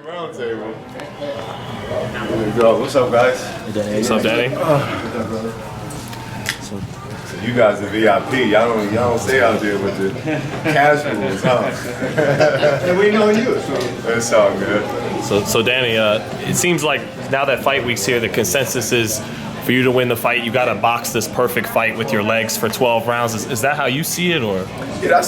round table. What's up, guys? What's up, Danny? So you guys are VIP. Y'all don't stay out there with the casuals, huh? And we know you, so It's all good. So Danny, it seems like now that fight week's here, the consensus is for you to win the fight, you got to box this perfect fight with your legs for 12 rounds. Is that how you see it, or? Yeah,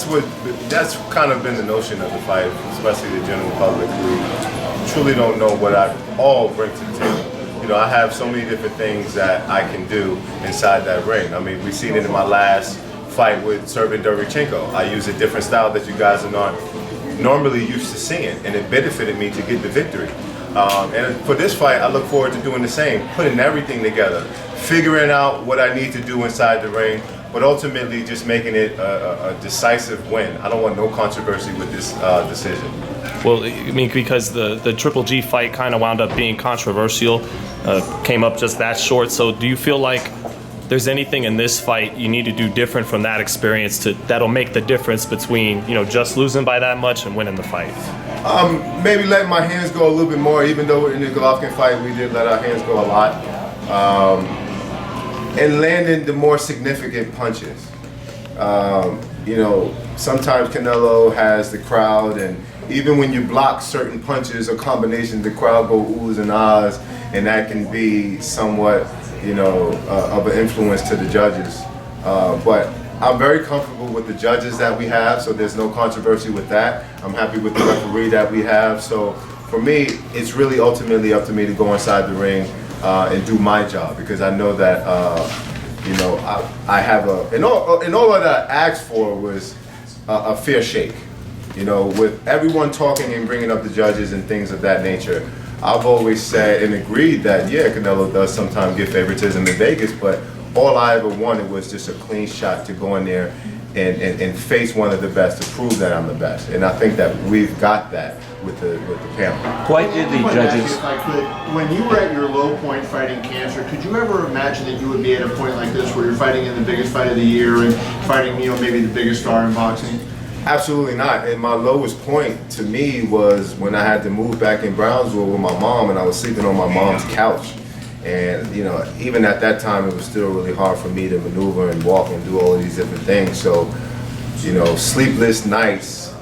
that's kind of been the notion of the fight, especially the general public who truly don't know what I all bring to the table. You know, I have so many different things that I can do inside that ring. I mean, we've seen it in my last fight with Serbian Derevchenko. I use a different style that you guys are not normally used to seeing, and it benefited me to get the victory. And for this fight, I look forward to doing the same, putting everything together, figuring out what I need to do inside the ring, but ultimately just making it a decisive win. I don't want no controversy with this decision. Well, I mean, because the Triple G fight kind of wound up being controversial, came up just that short. So do you feel like there's anything in this fight you need to do different from that experience that'll make the difference between, you know, just losing by that much and winning the fight? Maybe letting my hands go a little bit more, even though in the Golovkin fight we did let our hands go a lot. And landing the more significant punches. You know, sometimes Canelo has the crowd, and even when you block certain punches or combinations, the crowd go oohs and ahs, and that can be somewhat, you know, of an influence to the judges. But I'm very comfortable with the judges that we have, so there's no controversy with that. I'm happy with the referee that we have. So for me, it's really ultimately up to me to go inside the ring and do my job, because I know that you know, I have and all that I asked for was a fair shake. You know, with everyone talking and bringing up the judges and things of that nature, I've always said and agreed that, yeah, Canelo does sometimes get favoritism in Vegas, but all I ever wanted was just a clean shot to go in there and face one of the best, to prove that I'm the best. And I think that we've got that with the panel. Why did the judges? If I could, when you were at your low point fighting cancer, could you ever imagine that you would be at a point like this where you're fighting in the biggest fight of the year and fighting, you know, maybe the biggest star in boxing? Absolutely not. And my lowest point to me was when I had to move back in Brownsville with my mom, and I was sleeping on my mom's couch. And, you know, even at that time, it was still really hard for me to maneuver and walk and do all of these different things. So, you know, sleepless nights,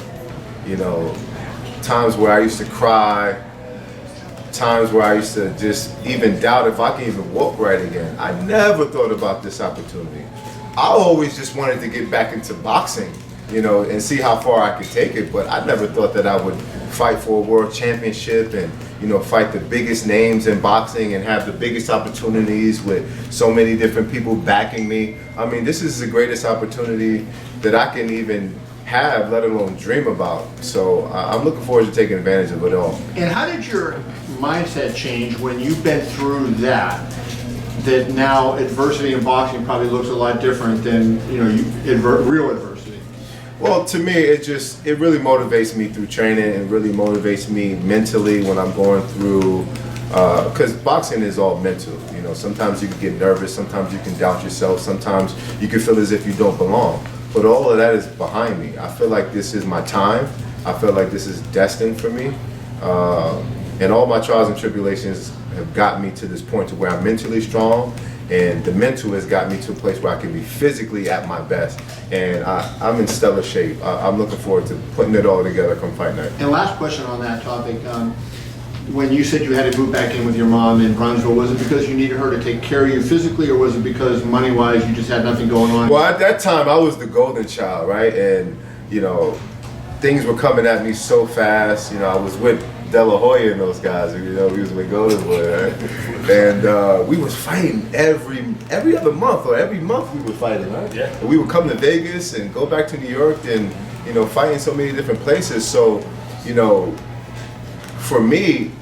you know, times where I used to cry, times where I used to just even doubt if I can even walk right again. I never thought about this opportunity. I always just wanted to get back into boxing, you know, and see how far I could take it, but I never thought that I would fight for a world championship and, you know, fight the biggest names in boxing and have the biggest opportunities with so many different people backing me. I mean, this is the greatest opportunity that I can even have, let alone dream about. So I'm looking forward to taking advantage of it all. And how did your mindset change when you've been through that now adversity in boxing probably looks a lot different than, you know, real adversity? Well, to me, it really motivates me through training, and really motivates me mentally when I'm going through, because boxing is all mental. You know, sometimes you can get nervous, sometimes you can doubt yourself, sometimes you can feel as if you don't belong. But all of that is behind me. I feel like this is my time. I feel like this is destined for me. And all my trials and tribulations have got me to this point to where I'm mentally strong, and the mental has got me to a place where I can be physically at my best. And I'm in stellar shape. I'm looking forward to putting it all together come fight night. And last question on that topic. When you said you had to move back in with your mom in Brownsville, was it because you needed her to take care of you physically, or was it because money-wise you just had nothing going on? Well, at that time, I was the golden child, right? And, you know, things were coming at me so fast. You know, I was with De La Hoya and those guys. You know, we was with Golden Boy, right? And we was fighting every other month, or every month we were fighting, right? Yeah. And we would come to Vegas and go back to New York and, you know, fight in so many different places. So, you know, for me,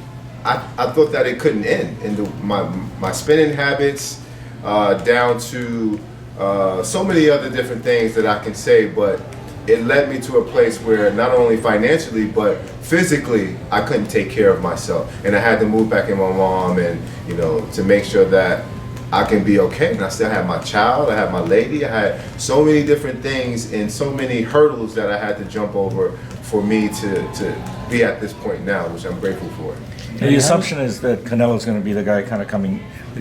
I thought that it couldn't end. And my spinning habits, down to so many other different things that I can say, but it led me to a place where not only financially, but physically, I couldn't take care of myself. And I had to move back in with my mom, and, you know, to make sure that I can be okay. And I still had my child, I had my lady, I had so many different things and so many hurdles that I had to jump over for me to be at this point now, which I'm grateful for. The assumption is that Canelo's going to be the guy he's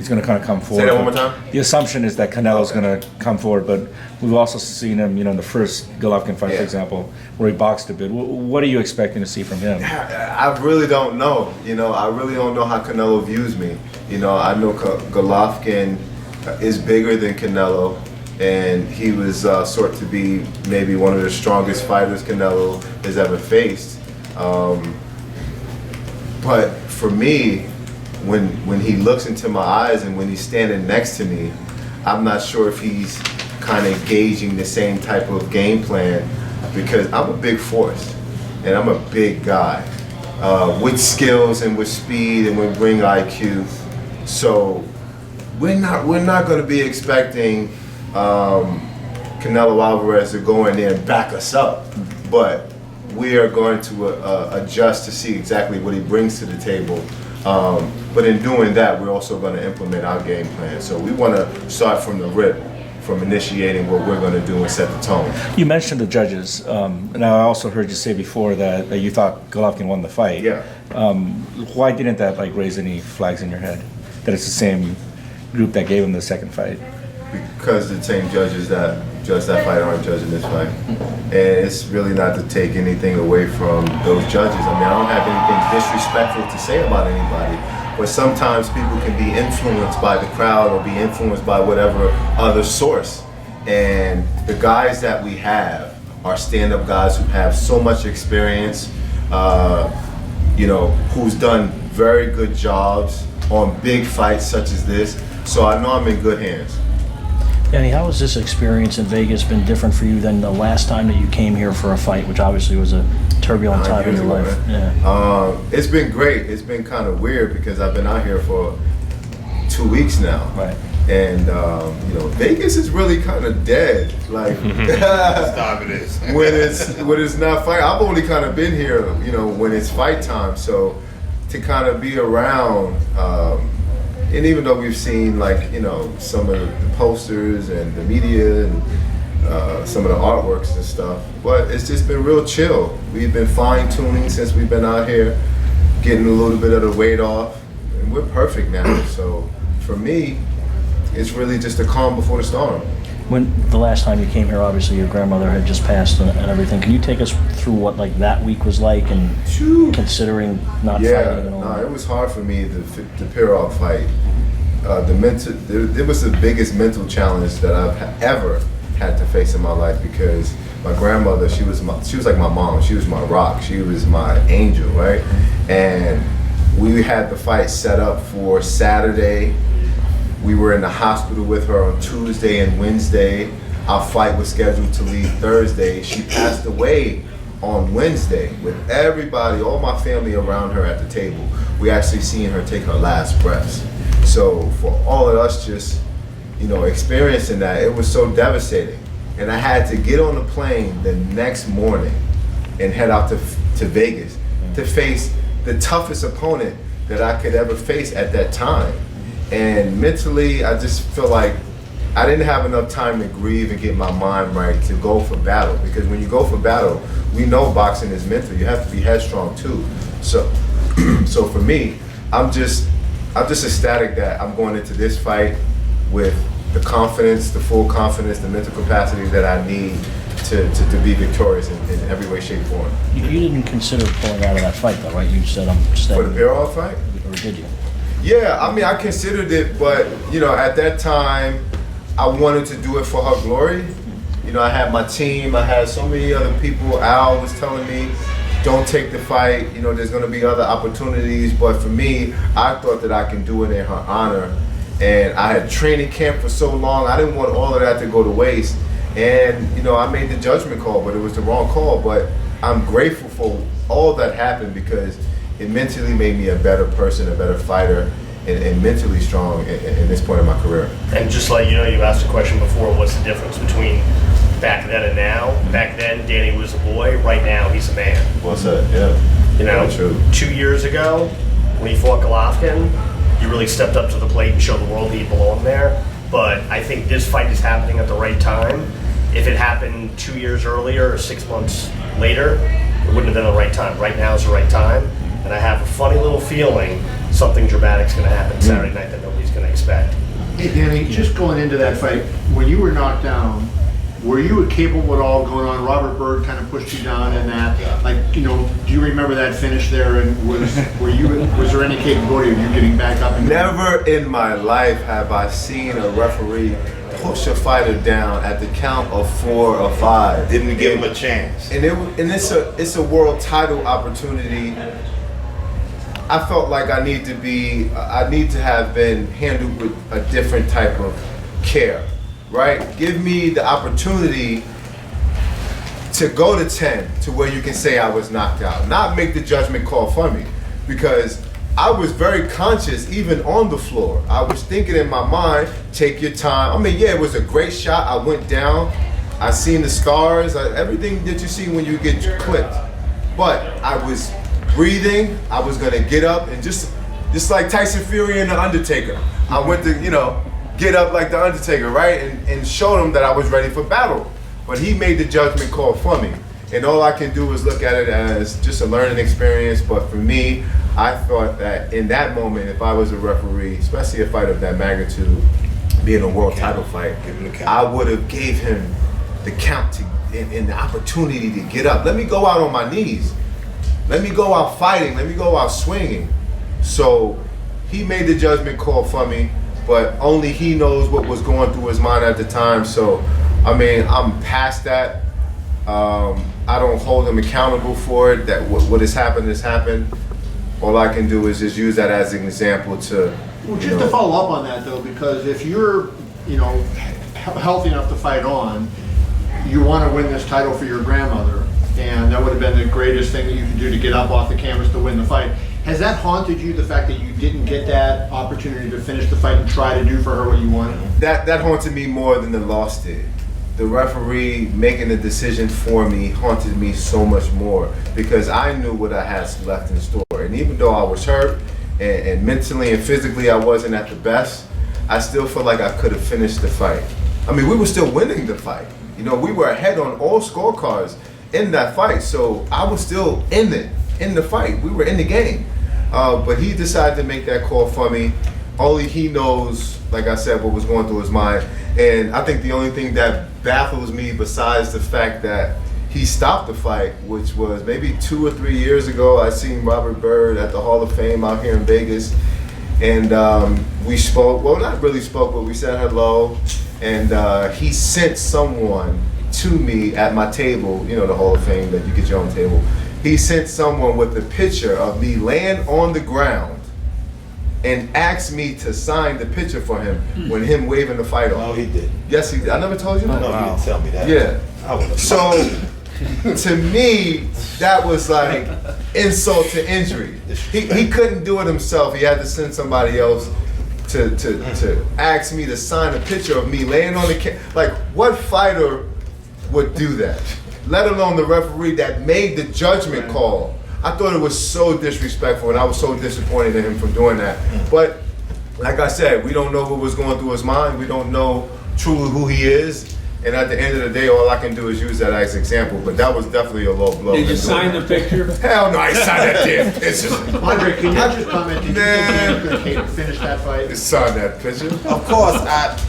going to kind of come forward. Say that one more time? The assumption is that Canelo's going to come forward, but we've also seen him, in the first Golovkin fight, for example, where he boxed a bit. What are you expecting to see from him? I really don't know. I really don't know how Canelo views me. I know Golovkin is bigger than Canelo, and he was sort to be maybe one of the strongest fighters Canelo has ever faced. But for me, when he looks into my eyes and when he's standing next to me, I'm not sure if he's kind of gauging the same type of game plan, because I'm a big force and I'm a big guy with skills and with speed and with ring IQ. So we're not going to be expecting Canelo Alvarez to go in there and back us up, but we are going to adjust to see exactly what he brings to the table. But in doing that, we're also going to implement our game plan. So we want to start from the rip, from initiating what we're going to do and set the tone. You mentioned the judges. Now, I also heard you say before that you thought Golovkin won the fight. Yeah. Why didn't that raise any flags in your head? That it's the same group that gave him the second fight? Because the same judges that judge that fight aren't judging this fight. And it's really not to take anything away from those judges. I don't have anything disrespectful to say about anybody, but sometimes people can be influenced by the crowd or be influenced by whatever other source. And the guys that we have are stand-up guys who have so much experience, who's done very good jobs on big fights such as this. So I know I'm in good hands. Danny, how has this experience in Vegas been different for you than the last time that you came here for a fight, which obviously was a turbulent time in your life? Yeah. It's been great. It's been kind of weird because I've been out here for 2 weeks now. Right. And Vegas is really kind of dead. Like Stop it is. when it's not fight. I've only kind of been here, when it's fight time. So to kind of be around. And even though we've seen some of the posters and the media and some of the artworks and stuff, but it's just been real chill. We've been fine tuning since we've been out here, getting a little bit of the weight off, and we're perfect now. So for me, it's really just a calm before the storm. When the last time you came here, obviously your grandmother had just passed and everything. Can you take us through what that week was like, and considering not fighting and all that? It was hard for me to pair off fight. It was the biggest mental challenge that I've ever had to face in my life, because my grandmother, she was like my mom. She was my rock. She was my angel, right? And we had the fight set up for Saturday. We were in the hospital with her on Tuesday and Wednesday. Our fight was scheduled to leave Thursday. She passed away on Wednesday with everybody, all my family around her at the table. We actually seen her take her last breaths. So for all of us just, experiencing that, it was so devastating. And I had to get on the plane the next morning and head out to Vegas to face the toughest opponent that I could ever face at that time. And mentally, I just feel like I didn't have enough time to grieve and get my mind right to go for battle. Because when you go for battle, we know boxing is mental. You have to be headstrong too. So for me, I'm just ecstatic that I'm going into this fight with the confidence, the full confidence, the mental capacity that I need to be victorious in every way, shape, form. You didn't consider pulling out of that fight, though, right? You said I'm staying. For the pair-off fight? Or did you? Yeah, I considered it, but at that time, I wanted to do it for her glory. I had my team, I had so many other people. Al was telling me, don't take the fight, there's gonna be other opportunities, but for me, I thought that I can do it in her honor. And I had training camp for so long, I didn't want all of that to go to waste. And I made the judgment call, but it was the wrong call. But I'm grateful for all that happened, because it mentally made me a better person, a better fighter, and mentally strong in this point in my career. And just like you asked a question before, what's the difference between back then and now? Back then, Danny was a boy. Right now, he's a man. What's that? Yeah. True. 2 years ago, when he fought Golovkin, you really stepped up to the plate and showed the world that he belonged there. But I think this fight is happening at the right time. If it happened 2 years earlier or 6 months later, it wouldn't have been the right time. Right now is the right time, and I have a funny little feeling something dramatic's going to happen Saturday night that nobody's going to expect. Hey, Danny, just going into that fight, when you were knocked down, were you capable at all going on? Robert Byrd kind of pushed you down in that. Like, do you remember that finish there? And was there any capability of you getting back up? And Never in my life have I seen a referee push a fighter down at the count of 4 or 5. Didn't give him a chance. And it's a world title opportunity. I felt like I need to have been handled with a different type of care, right? Give me the opportunity to go to 10 to where you can say I was knocked out, not make the judgment call for me, because I was very conscious even on the floor. I was thinking in my mind, take your time. I mean, yeah, it was a great shot. I went down. I seen the scars, everything that you see when you get clipped. But I was breathing. I was gonna get up and just like Tyson Fury and the Undertaker. I went to, get up like the Undertaker, right? And showed him that I was ready for battle. But he made the judgment call for me. And all I can do is look at it as just a learning experience. But for me, I thought that in that moment, if I was a referee, especially a fight of that magnitude, being a world title fight, I would have gave him the count and the opportunity to get up. Let me go out on my knees. Let me go out fighting. Let me go out swinging. So he made the judgment call for me, but only he knows what was going through his mind at the time. So, I mean, I'm past that. I don't hold him accountable for it. That what has happened has happened. All I can do is just use that as an example to. Well, just to follow up on that though, because if you're, healthy enough to fight on, you want to win this title for your grandmother, and that would have been the greatest thing that you could do to get up off the canvas to win the fight. Has that haunted you, the fact that you didn't get that opportunity to finish the fight and try to do for her what you wanted? That haunted me more than the loss did. The referee making the decision for me haunted me so much more because I knew what I had left in store. And even though I was hurt and mentally and physically I wasn't at the best, I still feel like I could have finished the fight. I mean, we were still winning the fight. We were ahead on all scorecards in that fight, so I was still in the fight. We were in the game. But he decided to make that call for me. Only he knows, like I said, what was going through his mind. And I think the only thing that baffles me, besides the fact that he stopped the fight, which was maybe 2 or 3 years ago, I seen Robert Byrd at the Hall of Fame out here in Vegas. And we spoke, well, not really spoke, but we said hello. And he sent someone to me at my table, the Hall of Fame that you get your own table. He sent someone with a picture of me laying on the ground and asked me to sign the picture for him when him waving the fight off. No, he did. Yes, he did. I never told you that? No, you didn't tell me that. Yeah. So, to me, that was like insult to injury. He couldn't do it himself. He had to send somebody else to ask me to sign a picture of me laying on the like, what fighter would do that? Let alone the referee that made the judgment call. I thought it was so disrespectful, and I was so disappointed in him for doing that. But like I said, we don't know what was going through his mind. We don't know truly who he is. And at the end of the day, all I can do is use that as an example. But that was definitely a low blow. Did you sign the picture? Hell no, I signed that damn picture. Andre, can you just comment? Did you think you could finish that fight? Sign that picture. Of course,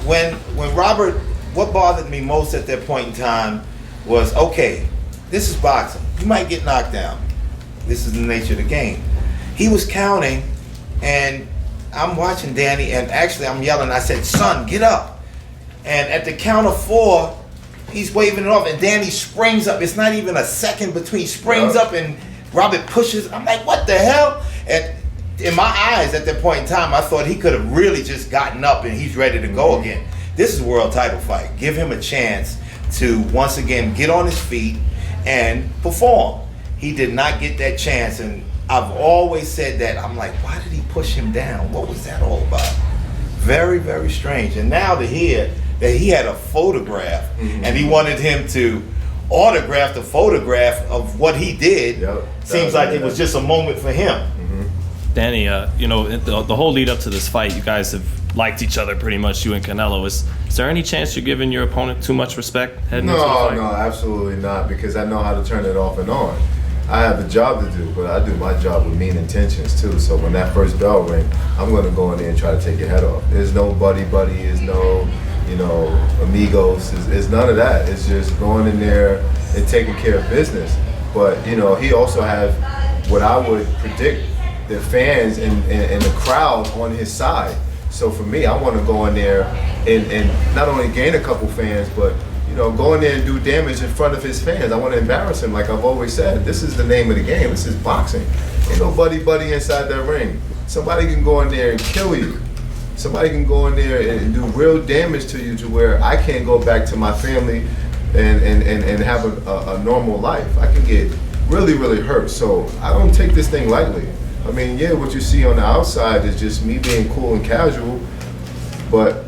when Robert, what bothered me most at that point in time was, okay, this is boxing. You might get knocked down. This is the nature of the game. He was counting, and I'm watching Danny, and actually I'm yelling. I said, son, get up. And at the count of 4, he's waving it off, and Danny springs up. It's not even a second between. Springs up, and Robert pushes. I'm like, what the hell? And in my eyes at that point in time, I thought he could have really just gotten up, and he's ready to go again. This is a world title fight. Give him a chance to once again get on his feet and perform. He did not get that chance, and I've always said that. I'm like, why did he push him down? What was that all about? Very, very strange. And now to hear that he had a photograph and he wanted him to autograph the photograph of what he did, seems like it was just a moment for him. Danny, the whole lead up to this fight, you guys have liked each other pretty much, you and Canelo. Is there any chance you're giving your opponent too much respect heading into the fight? No, absolutely not, because I know how to turn it off and on. I have a job to do, but I do my job with mean intentions too. So when that first bell ring, I'm gonna go in there and try to take your head off. There's no buddy, there's no, amigos, it's none of that. It's just going in there and taking care of business. But he also has what I would predict the fans and the crowd on his side. So for me, I want to go in there and not only gain a couple fans, but go in there and do damage in front of his fans. I want to embarrass him, like I've always said. This is the name of the game. This is boxing. Ain't no buddy inside that ring. Somebody can go in there and kill you. Somebody can go in there and do real damage to you to where I can't go back to my family and have a normal life. I can get really, really hurt. So I don't take this thing lightly. I mean, yeah, what you see on the outside is just me being cool and casual, but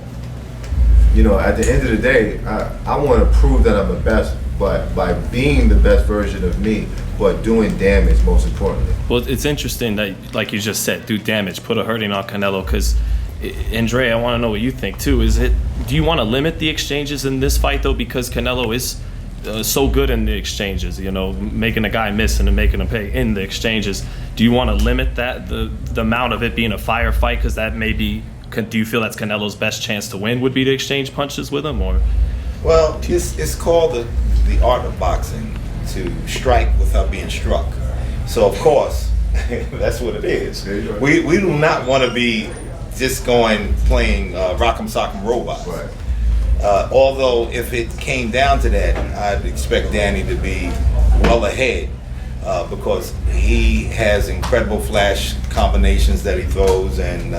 at the end of the day, I want to prove that I'm the best, but by being the best version of me, but doing damage most importantly. Well, it's interesting that, like you just said, do damage, put a hurting on Canelo, because Andre, I want to know what you think too. Do you want to limit the exchanges in this fight though, because Canelo is so good in the exchanges, making a guy miss and then making him pay in the exchanges? Do you want to limit that, the amount of it being a fire fight, because that may be, do you feel that's Canelo's best chance to win would be to exchange punches with him, or? Well, it's called the art of boxing, to strike without being struck. So of course, that's what it is. We do not want to be just playing Rock'em Sock'em Robot. Right. Although if it came down to that, I'd expect Danny to be well ahead because he has incredible flash combinations that he throws, and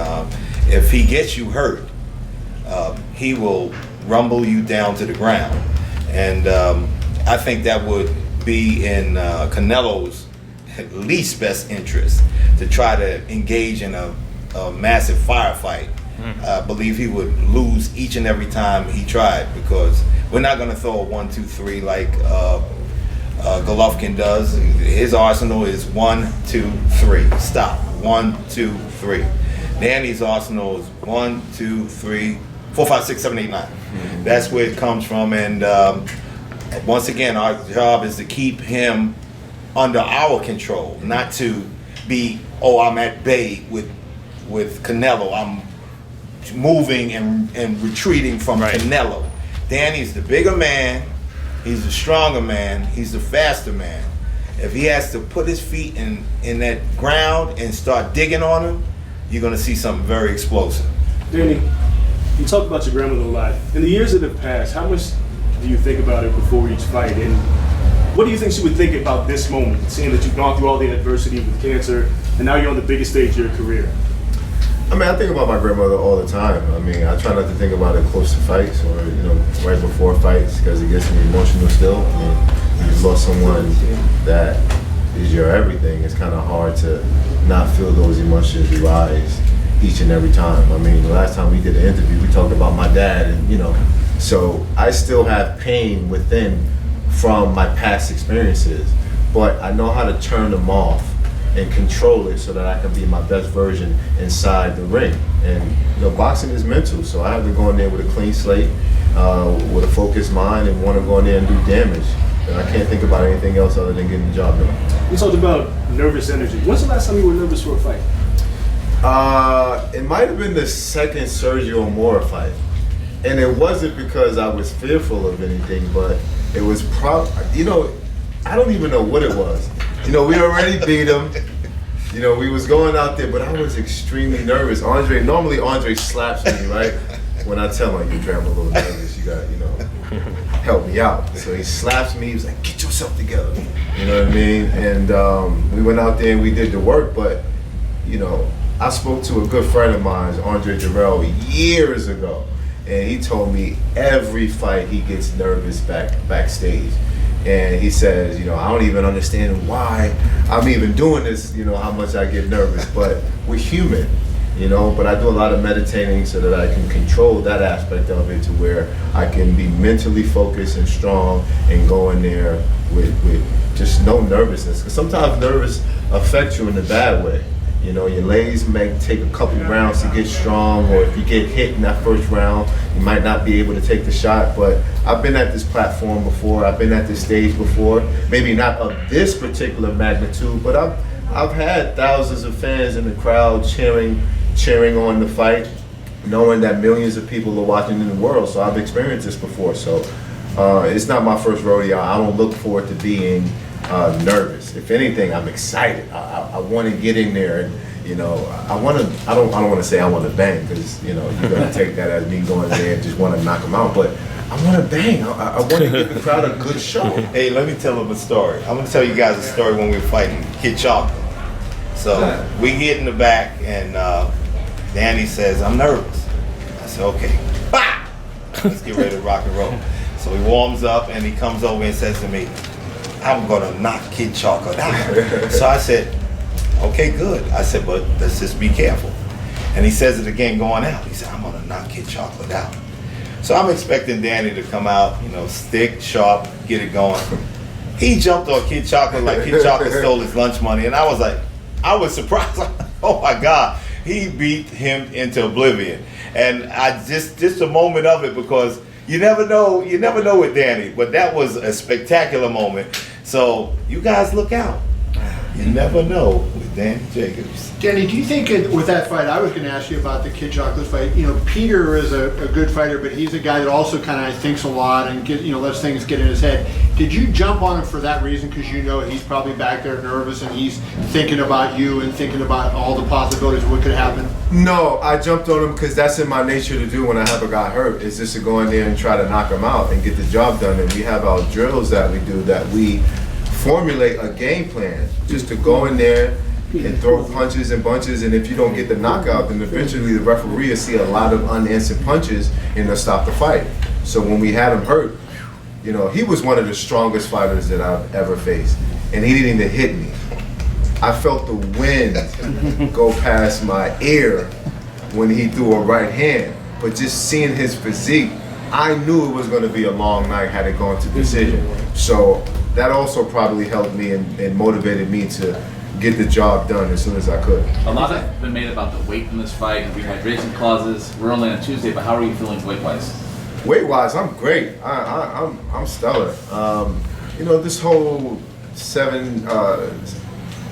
if he gets you hurt, he will rumble you down to the ground. And I think that would be in Canelo's least best interest to try to engage in a massive firefight. I believe he would lose each and every time he tried, because we're not going to throw a 1, 2, 3 like Golovkin does. His arsenal is 1, 2, 3. Stop. 1, 2, 3. Danny's arsenal is 1, 2, 3, 4, 5, 6, 7, 8, 9. That's where it comes from. And once again, our job is to keep him under our control, not to be, I'm at bay with Canelo. I'm moving and retreating from Canelo. Danny's the bigger man. He's the stronger man. He's the faster man. If he has to put his feet in that ground and start digging on him, you're going to see something very explosive. Danny, you talk about your grandmother a lot. In the years that have passed, how much do you think about it before each fight? And what do you think she would think about this moment, seeing that you've gone through all the adversity with cancer, and now you're on the biggest stage of your career? I mean, I think about my grandmother all the time. I mean, I try not to think about it close to fights or, right before fights, because it gets me emotional still. I mean, when you've lost someone that is your everything, it's kind of hard to not feel those emotions rise each and every time. I mean, the last time we did an interview, we talked about my dad, and, so I still have pain within from my past experiences, but I know how to turn them off and control it so that I can be my best version inside the ring. And boxing is mental, so I have to go in there with a clean slate, with a focused mind, and want to go in there and do damage. And I can't think about anything else other than getting the job done. You talked about nervous energy. When's the last time you were nervous for a fight? It might have been the second Sergio Mora fight. And it wasn't because I was fearful of anything, but it was I don't even know what it was. We already beat him. We was going out there, but I was extremely nervous. Normally Andre slaps me, right? When I tell him, Andre, I'm a little nervous, you got, help me out. So he slaps me, he was like, get yourself together. You know what I mean? And we went out there and we did the work, but, I spoke to a good friend of mine, Andre Jarrell, years ago. And he told me every fight he gets nervous backstage. And he says, I don't even understand why I'm even doing this, how much I get nervous. But we're human, but I do a lot of meditating so that I can control that aspect of it to where I can be mentally focused and strong and go in there with just no nervousness. Because sometimes nervous affects you in a bad way. You know, your legs may take a couple rounds to get strong, or if you get hit in that first round, you might not be able to take the shot. But I've been at this platform before. I've been at this stage before. Maybe not of this particular magnitude, but I've had thousands of fans in the crowd cheering on the fight, knowing that millions of people are watching in the world. So I've experienced this before. So it's not my first rodeo. I don't look forward to being nervous. If anything, I'm excited. I want to get in there, and you know, I don't want to say I want to bang, because you know you're gonna take that as me going there and just want to knock them out. But I want to bang. I want to give the crowd a good show. Hey, let me tell them a story. I'm gonna tell you guys a story when we were fighting Kid Chalk. So we get in the back, and Danny says, "I'm nervous." I said, "Okay, bah! Let's get ready to rock and roll." So he warms up, and he comes over and says to me, "I'm gonna knock Kid Chocolate out." So I said, "Okay, good." I said, "But let's just be careful." And he says it again going out. He said, "I'm gonna knock Kid Chocolate out." So I'm expecting Danny to come out, you know, stick, sharp, get it going. He jumped on Kid Chocolate like Kid Chocolate stole his lunch money, and I was surprised. Oh my God, he beat him into oblivion. And I just a moment of it, because you never know with Danny, but that was a spectacular moment. So you guys look out. You never know with Danny Jacobs. Danny, do you think with that fight, I was going to ask you about the Kid Chocolate fight. You know, Peter is a good fighter, but he's a guy that also kind of thinks a lot and lets things get in his head. Did you jump on him for that reason, because you know he's probably back there nervous and he's thinking about you and thinking about all the possibilities of what could happen? No, I jumped on him because that's in my nature to do when I have a guy hurt, is just to go in there and try to knock him out and get the job done. And we have our drills that we do, that we formulate a game plan just to go in there and throw punches and bunches, and if you don't get the knockout, then eventually the referee will see a lot of unanswered punches and they'll stop the fight. So when we had him hurt, you know, he was one of the strongest fighters that I've ever faced, and he didn't even hit me. I felt the wind go past my ear when he threw a right hand, but just seeing his physique, I knew it was going to be a long night had it gone to decision. So that also probably helped me and motivated me to get the job done as soon as I could. A lot has been made about the weight in this fight and rehydration clauses. We're only on Tuesday, but how are you feeling weight-wise? Weight-wise, I'm great. I'm stellar. You know, this whole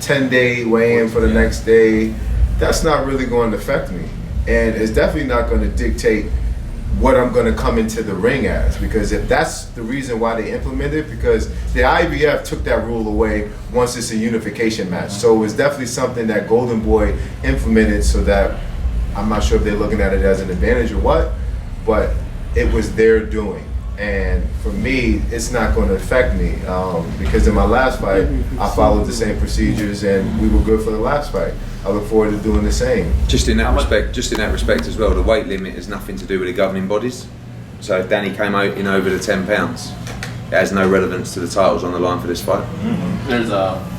10-day weigh-in for the next day, that's not really going to affect me, and it's definitely not going to dictate what I'm going to come into the ring as, because if that's the reason why they implemented it, because the IBF took that rule away once it's a unification match. So it was definitely something that Golden Boy implemented, so that I'm not sure if they're looking at it as an advantage or what, but it was their doing. And for me, it's not going to affect me, because in my last fight, I followed the same procedures and we were good for the last fight. I look forward to doing the same. Just in that respect as well, the weight limit has nothing to do with the governing bodies. So if Danny came out in over the 10 pounds, it has no relevance to the titles on the line for this fight. There's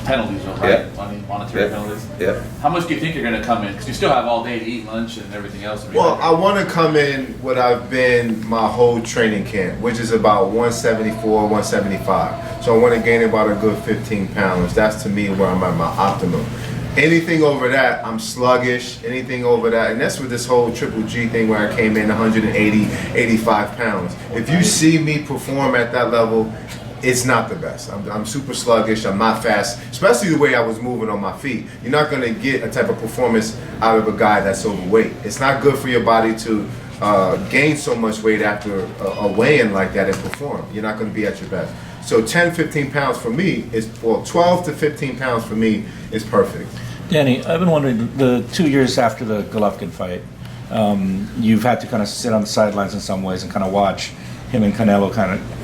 penalties, right? Monetary penalties. Yeah. How much do you think you're going to come in? Because you still have all day to eat lunch and everything else. Well, I want to come in what I've been my whole training camp, which is about 174, 175. So I want to gain about a good 15 pounds. That's to me where I'm at my optimum. Anything over that, I'm sluggish. Anything over that, and that's with this whole Triple G thing where I came in 180, 85 pounds. If you see me perform at that level, it's not the best. I'm super sluggish. I'm not fast, especially the way I was moving on my feet. You're not going to get a type of performance out of a guy that's overweight. It's not good for your body to gain so much weight after a weigh-in like that and perform. You're not going to be at your best. So 10, 15 pounds for me is, well, 12 to 15 pounds for me is perfect. Danny, I've been wondering, the 2 years after the Golovkin fight, you've had to kind of sit on the sidelines in some ways and kind of watch him and Canelo,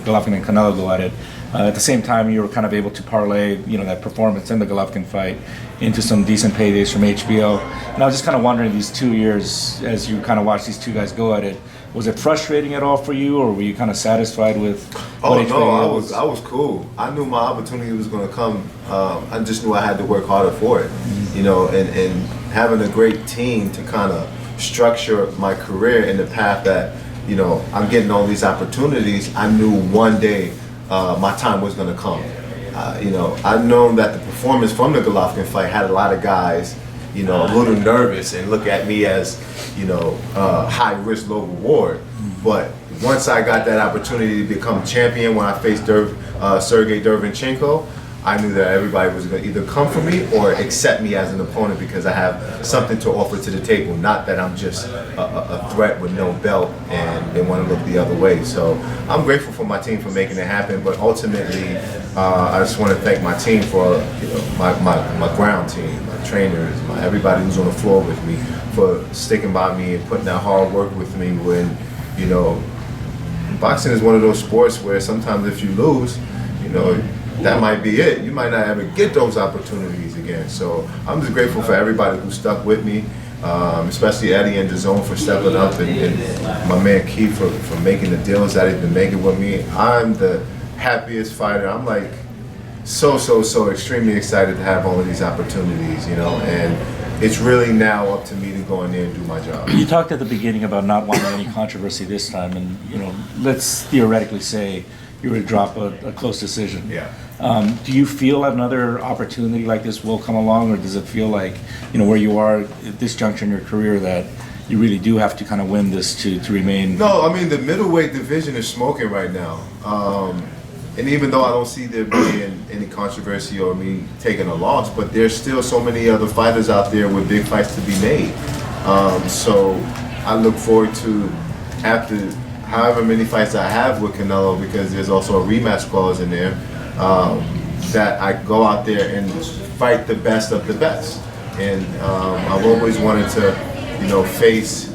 Golovkin and Canelo go at it. At the same time, you were kind of able to parlay, that performance in the Golovkin fight into some decent paydays from HBO. And I was just kind of wondering, these 2 years, as you kind of watch these two guys go at it, was it frustrating at all for you, or were you kind of satisfied with what HBO was? I was cool. I knew my opportunity was going to come. I just knew I had to work harder for it, and having a great team to kind of structure my career in the path that, I'm getting all these opportunities. I knew one day my time was going to come. I've known that the performance from the Golovkin fight had a lot of guys, a little nervous and look at me as, high risk, low reward. But once I got that opportunity to become champion when I faced Sergey Derevyanchenko, I knew that everybody was going to either come for me or accept me as an opponent because I have something to offer to the table, not that I'm just a threat with no belt and they want to look the other way. So I'm grateful for my team for making it happen, but ultimately I just want to thank my team for my ground team, my trainers, everybody who's on the floor with me for sticking by me and putting that hard work with me when, boxing is one of those sports where sometimes if you lose, that might be it. You might not ever get those opportunities again. So I'm just grateful for everybody who stuck with me, especially Eddie and DAZN for stepping up and my man Keith for making the deals that he's been making with me. I'm the happiest fighter. I'm like so extremely excited to have all of these opportunities, and it's really now up to me to go in there and do my job. You talked at the beginning about not wanting any controversy this time, and let's theoretically say you were to drop a close decision. Yeah. Do you feel another opportunity like this will come along, or does it feel like, where you are at this juncture in your career that you really do have to kind of win this to remain? No, I mean, the middleweight division is smoking right now. And even though I don't see there being any controversy or me taking a loss, but there's still so many other fighters out there with big fights to be made. So I look forward to, after however many fights I have with Canelo, because there's also a rematch clause in there, that I go out there and fight the best of the best. And I've always wanted to, face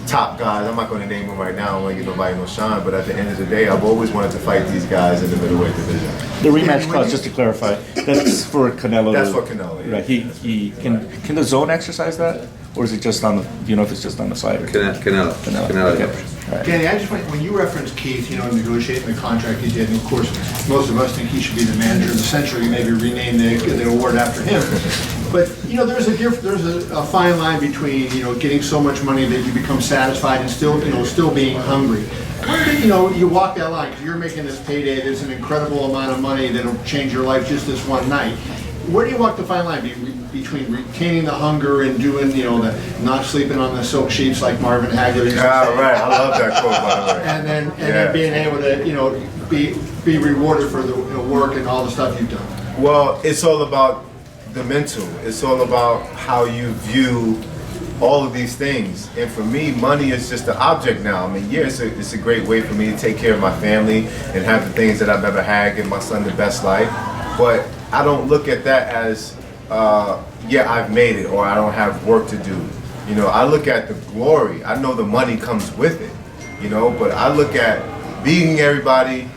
top guys. I'm not going to name them right now. I don't want to give nobody no shine. But at the end of the day, I've always wanted to fight these guys in the middleweight division. The rematch clause, just to clarify, that's for Canelo. That's for Canelo. Yeah. Right. He can the zone exercise that, or is it just on the? Do you know if it's just on the fighter? Canelo. Okay. Yeah. Right. Danny, I just want, when you reference Keith, negotiating the contract he did, and of course, most of us think he should be the manager of the century, maybe rename the award after him. But there's a fine line between getting so much money that you become satisfied and still being hungry. Where did you walk that line? Because you're making this payday. There's an incredible amount of money that'll change your life just this one night. Where do you walk the fine line between retaining the hunger and doing the not sleeping on the silk sheets like Marvin Hagler used to say? Right. I love that quote, by the way. And then being able to be rewarded for the work and all the stuff you've done. Well, it's all about the mental. It's all about how you view all of these things. And for me, money is just an object now. I mean, yeah, it's a great way for me to take care of my family and have the things that I've never had, give my son the best life. But I don't look at that as, I've made it, or I don't have work to do. I look at the glory. I know the money comes with it, but I look at beating everybody,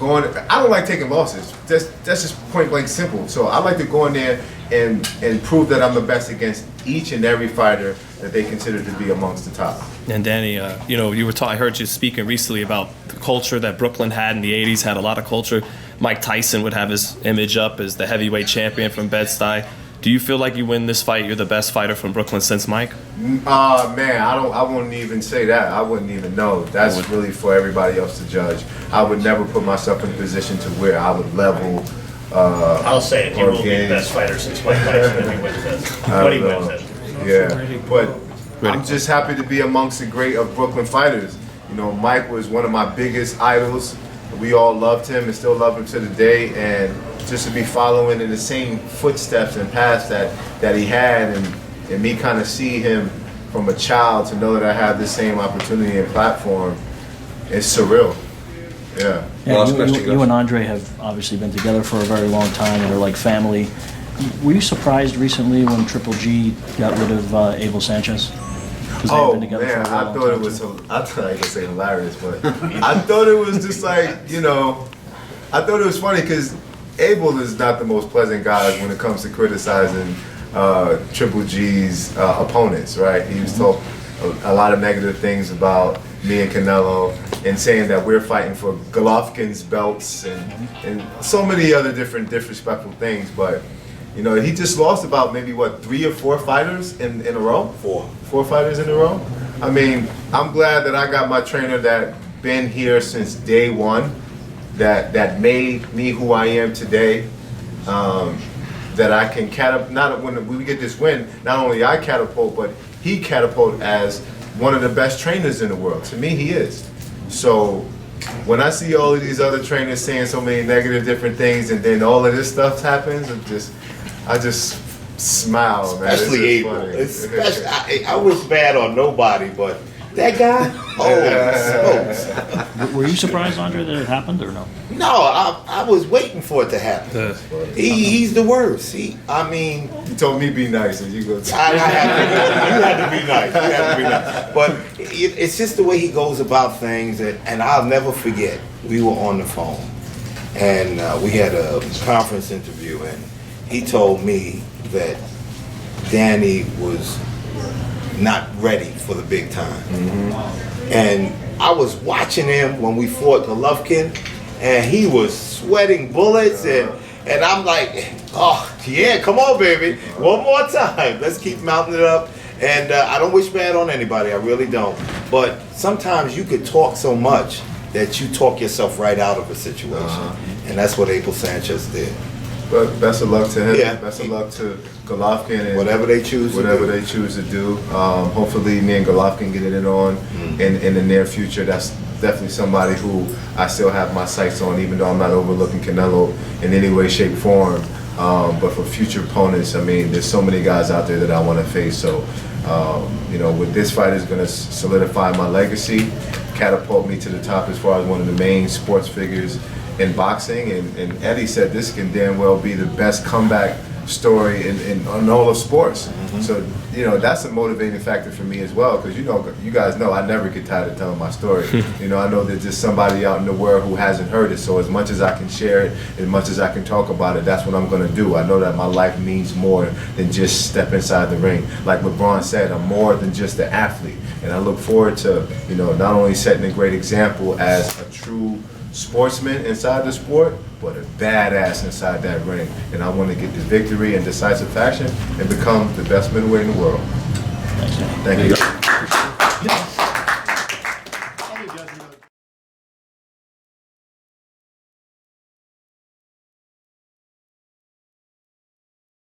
I don't like taking losses. That's just point blank simple. So I like to go in there and prove that I'm the best against each and every fighter that they consider to be amongst the top. And Danny, I heard you speaking recently about the culture that Brooklyn had in the 80s, had a lot of culture. Mike Tyson would have his image up as the heavyweight champion from Bed-Stuy. Do you feel like you win this fight, you're the best fighter from Brooklyn since Mike? Man, I wouldn't even say that. I wouldn't even know. That's really for everybody else to judge. I would never put myself in a position to where I would level. I'll say it. You will be the best fighter since Mike Tyson when he wins this. When he wins it. Yeah, but I'm just happy to be amongst the great of Brooklyn fighters. Mike was one of my biggest idols. We all loved him and still love him to the day. And just to be following in the same footsteps and paths that he had, and me kind of see him from a child to know that I have the same opportunity and platform, it's surreal. Yeah. You and Andre have obviously been together for a very long time and are like family. Were you surprised recently when Triple G got rid of Abel Sanchez? Oh man, I thought it was hilarious, but I thought it was just like, I thought it was funny because Abel is not the most pleasant guy when it comes to criticizing Triple G's opponents, right? He was told a lot of negative things about me and Canelo, and saying that we're fighting for Golovkin's belts and so many other different disrespectful things. But he just lost about maybe 3 or 4 fighters in a row. 4 fighters in a row. I mean, I'm glad that I got my trainer that been here since day one, that made me who I am today. that I can not when we get this win, not only I catapult, but he catapult as one of the best trainers in the world. To me, he is. So when I see all of these other trainers saying so many negative different things, and then all of this stuff happens, I just smile, man. Especially Abel. Especially, I wish bad on nobody, but that guy, oh, smokes. Were you surprised, Andre, that it happened or no? No, I was waiting for it to happen. He's the worst. You told me be nice, and you go. You had to be nice. You had to be nice. But it's just the way he goes about things, and I'll never forget. We were on the phone, and we had a conference interview, and he told me that Danny was not ready for the big time. And I was watching him when we fought Golovkin, and he was sweating bullets, and I'm like, oh yeah, come on baby, one more time, let's keep mounting it up. And I don't wish bad on anybody, I really don't, but sometimes you could talk so much that you talk yourself right out of a situation, and that's what Abel Sanchez did. But best of luck to him. Yeah. Best of luck to Golovkin and whatever they choose to do. Hopefully, me and Golovkin get it on in the near future. That's definitely somebody who I still have my sights on, even though I'm not overlooking Canelo in any way, shape, form. But for future opponents, there's so many guys out there that I want to face. So, with this fight, is going to solidify my legacy, catapult me to the top as far as one of the main sports figures in boxing, and Eddie said this can damn well be the best comeback story in all of sports. So that's a motivating factor for me as well, because you guys know I never get tired of telling my story. I know there's just somebody out in the world who hasn't heard it, so as much as I can share it, as much as I can talk about it, that's what I'm going to do. I know that my life means more than just step inside the ring. Like LeBron said, I'm more than just an athlete, and I look forward to not only setting a great example as a true sportsman inside the sport, but a badass inside that ring. And I want to get the victory in decisive fashion and become the best middleweight in the world. Thanks, man. Thank you.